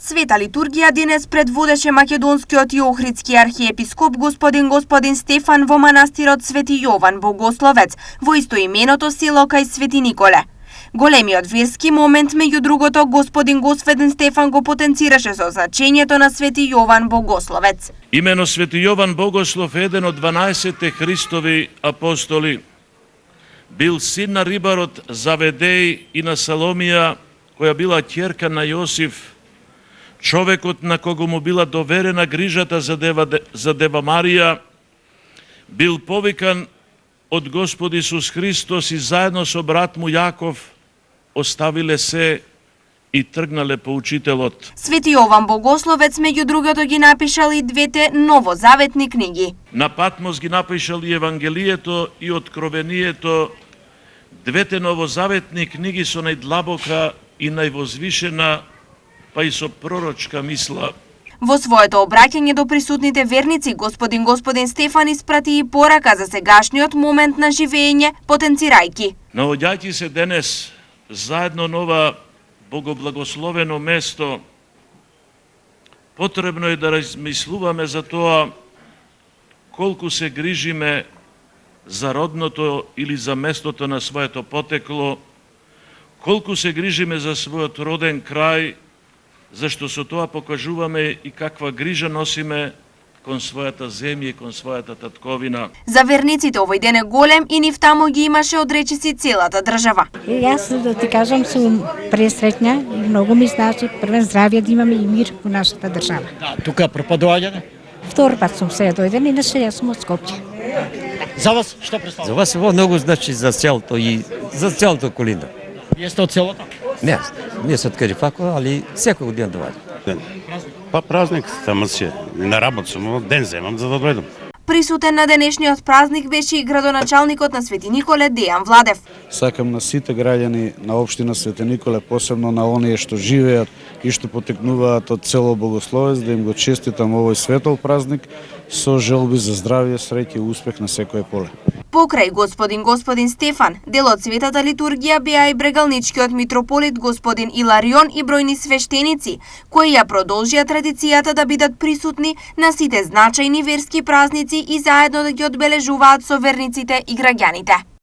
Света литургија денес предводеше македонскиот и охридски архиепископ господин Стефан во манастирот Свети Јован Богословец во истоименото село кај Свети Николе. Големиот верски момент, меѓу другото, господин Стефан го потенцираше со значењето на Свети Јован Богословец. Имено Свети Јован Богослов е еден од 12 Христови апостоли. Бил син на рибарот Заведеј и на Саломија, која била ќерка на Јосиф, човекот на кого му била доверена грижата за Дева Марија, бил повикан од Господ Исус Христос и заедно со брат му Јаков оставиле се и тргнале по учителот. Свети Јован Богословец меѓу другото ги напишал и двете новозаветни книги. На Патмос ги напишал и Евангелието и Откровението, двете новозаветни книги со најдлабока и највозвишена, па и со пророчка мисла. Во своето обраќање до присутните верници, господин Стефан испрати и порака за сегашниот момент на живење, потенцирајќи: Наоѓајќи се денес заедно на ова богоблагословено место, потребно е да размислуваме за тоа колку се грижиме за родното или за местото на своето потекло, колку се грижиме за својот роден крај, зашто со тоа покажуваме и каква грижа носиме кон својата земја и кон својата татковина. За верниците овој ден е голем и нив таму ги имаше од речиси целата држава. Јас да ти кажам сум пресретна и многу ми значи првен здравје да имаме и мир во нашата држава. Да, тука пропадување? Втор пат сум се дојдем, иначе јас сум од Скопје. За вас што представува? За вас многу значи за селото и за целата околина. Вие сте од селото? Не, ние се од Карифако, али секој ден доаѓам. Па празник, тама си на работа сум, ден земам за да дојдам. Присутен на денешниот празник беше и градоначалникот на Свети Николе Дејан Владев. Сакам на сите граѓани на општина Свети Николе, посебно на оние што живеат и што потекнуваат од село Богословец, да им го честитам овој светол празник со желби за здравје, среќа и успех на секое поле. Покрај господин Стефан, дел од светата литургија беа и брегалничкиот митрополит господин Иларион и бројни свештеници, кои ја продолжија традицијата да бидат присутни на сите значајни верски празници и заедно да ги одбележуваат со верниците и граѓаните.